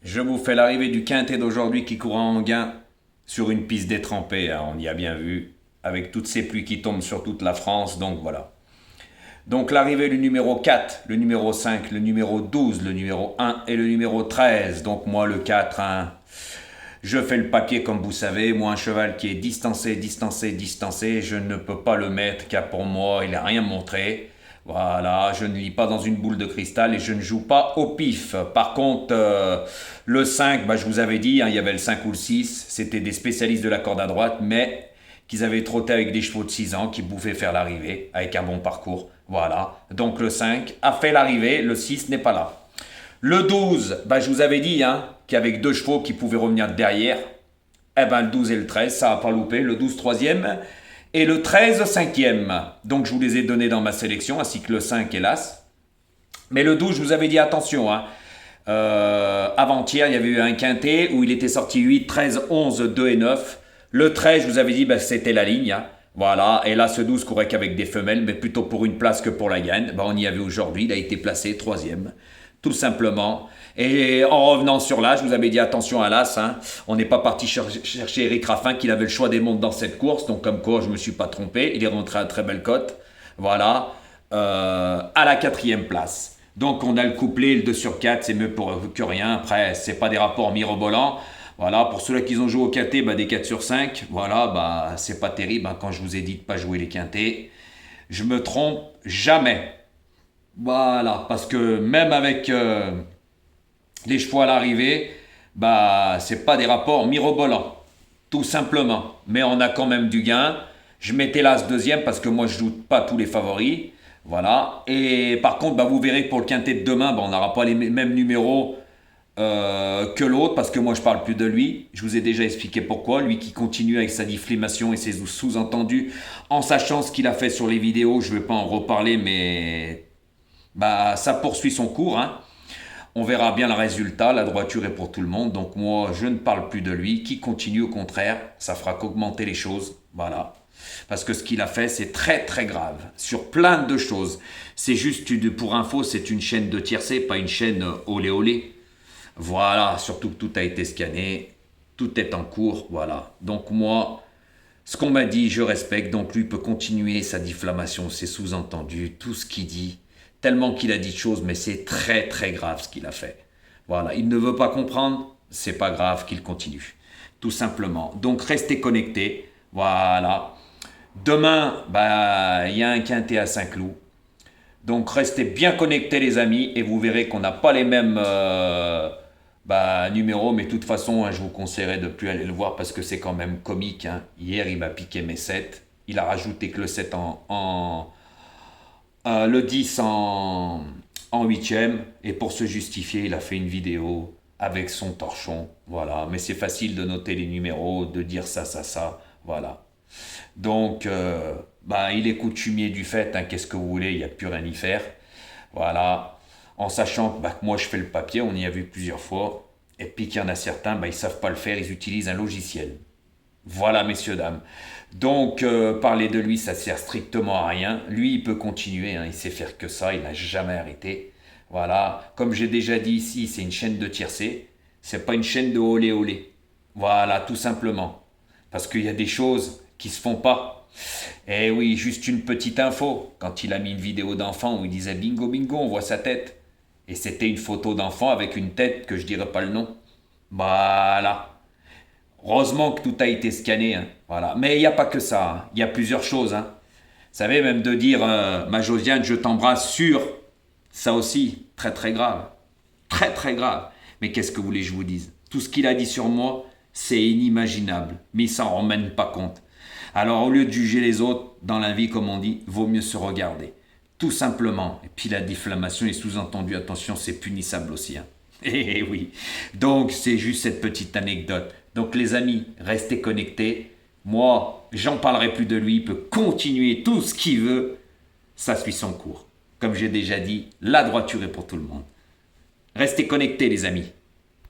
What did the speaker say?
Je vous fais l'arrivée du quintet d'aujourd'hui qui court en gain sur une piste détrempée, hein, on y a bien vu, avec toutes ces pluies qui tombent sur toute la France, donc voilà. Donc l'arrivée du numéro 4, le numéro 5, le numéro 12, le numéro 1 et le numéro 13. Donc moi le 4, hein, je fais le papier comme vous savez, moi un cheval qui est distancé, distancé, distancé, je ne peux pas le mettre car pour moi il n'a rien montré. Voilà, je ne lis pas dans une boule de cristal et je ne joue pas au pif. Par contre, le 5, bah, je vous avais dit, hein, il y avait le 5 ou le 6, c'était des spécialistes de la corde à droite, mais qu'ils avaient trotté avec des chevaux de 6 ans qui pouvaient faire l'arrivée avec un bon parcours. Voilà, donc le 5 a fait l'arrivée, le 6 n'est pas là. Le 12, bah, je vous avais dit hein, qu'avec deux chevaux qui pouvaient revenir derrière, eh ben, le 12 et le 13, ça n'a pas loupé. Le 12 troisième et le 13 cinquième. Donc je vous les ai donnés dans ma sélection, ainsi que le 5 hélas. Mais le 12, je vous avais dit attention. Hein. Avant-hier, il y avait eu un quintet où il était sorti 8, 13, 11, 2 et 9. Le 13, je vous avais dit, bah, c'était la ligne. Hein. Voilà, et là ce 12 courait qu'avec des femelles, mais plutôt pour une place que pour la gagne. Bah, on y avait aujourd'hui, il a été placé troisième, tout simplement. Et en revenant sur l'âge, je vous avais dit attention à l'As, hein. On n'est pas parti chercher Eric Raffin, qu'il avait le choix des montes dans cette course, donc comme quoi je ne me suis pas trompé, il est rentré à très belle cote, voilà, à la quatrième place. Donc on a le couplet, le 2 sur 4, c'est mieux pour que rien, après c'est pas des rapports mirobolants. Voilà, pour ceux-là qui ont joué au quintet, bah, des 4 sur 5, voilà, bah, c'est pas terrible hein, quand je vous ai dit de pas jouer les quintets. Je me trompe jamais. Voilà, parce que même avec les chevaux à l'arrivée, bah, c'est pas des rapports mirobolants, tout simplement. Mais on a quand même du gain. Je mettais l'As deuxième parce que moi je joue pas tous les favoris. Voilà. Et par contre, bah, vous verrez que pour le quintet de demain, bah, on n'aura pas les mêmes numéros que l'autre parce que moi je parle plus de lui. Je vous ai déjà expliqué pourquoi. Lui qui continue avec sa diffamation et ses sous-entendus en sachant ce qu'il a fait sur les vidéos. Je ne vais pas en reparler, mais bah, ça poursuit son cours. Hein. On verra bien le résultat, la droiture est pour tout le monde, donc moi je ne parle plus de lui, qui continue au contraire, ça fera qu'augmenter les choses, voilà. Parce que ce qu'il a fait c'est très très grave, sur plein de choses. C'est juste, pour info, c'est une chaîne de tiercé, pas une chaîne olé olé. Voilà, surtout que tout a été scanné, tout est en cours, voilà. Donc moi, ce qu'on m'a dit, je respecte, donc lui peut continuer sa diffamation, ses sous-entendus, tout ce qu'il dit, tellement qu'il a dit de choses, mais c'est très très grave ce qu'il a fait. Voilà, il ne veut pas comprendre, c'est pas grave qu'il continue, tout simplement. Donc restez connectés, voilà. Demain, bah, il y a un quintet à Saint-Cloud, donc restez bien connectés les amis, et vous verrez qu'on n'a pas les mêmes bah, numéro, mais de toute façon, hein, je vous conseillerais de ne plus aller le voir parce que c'est quand même comique. Hein. Hier, il m'a piqué mes 7. Il a rajouté que le 7 le 10 en 8e. Et pour se justifier, il a fait une vidéo avec son torchon. Voilà. Mais c'est facile de noter les numéros, de dire ça, ça, ça. Voilà. Donc, bah, il est coutumier du fait. Hein, qu'est-ce que vous voulez, il n'y a plus rien à y faire. Voilà, en sachant que, bah, que moi je fais le papier, on y a vu plusieurs fois, et puis qu'il y en a certains, bah, ils ne savent pas le faire, ils utilisent un logiciel. Voilà, messieurs, dames. Donc, parler de lui, ça sert strictement à rien. Lui, il peut continuer, hein, il sait faire que ça, il n'a jamais arrêté. Voilà, comme j'ai déjà dit ici, c'est une chaîne de tiercé, c'est pas une chaîne de olé olé. Voilà, tout simplement. Parce qu'il y a des choses qui se font pas. Eh oui, juste une petite info. Quand il a mis une vidéo d'enfant où il disait bingo bingo, on voit sa tête. Et c'était une photo d'enfant avec une tête que je dirais pas le nom. Voilà. Heureusement que tout a été scanné. Hein. Voilà. Mais il n'y a pas que ça. Hein. Il y a plusieurs choses. Hein. Vous savez, même de dire ma Josiane, je t'embrasse sur. Ça aussi, très très grave. Très très grave. Mais qu'est-ce que vous voulez que je vous dise? Tout ce qu'il a dit sur moi, c'est inimaginable. Mais il s'en rend même pas compte. Alors au lieu de juger les autres dans la vie, comme on dit, vaut mieux se regarder. Tout simplement. Et puis la diffamation est sous-entendue, attention, c'est punissable aussi. Hein. Eh oui. Donc c'est juste cette petite anecdote. Donc les amis, restez connectés. Moi, j'en parlerai plus de lui, il peut continuer tout ce qu'il veut. Ça suit son cours. Comme j'ai déjà dit, la droiture est pour tout le monde. Restez connectés les amis.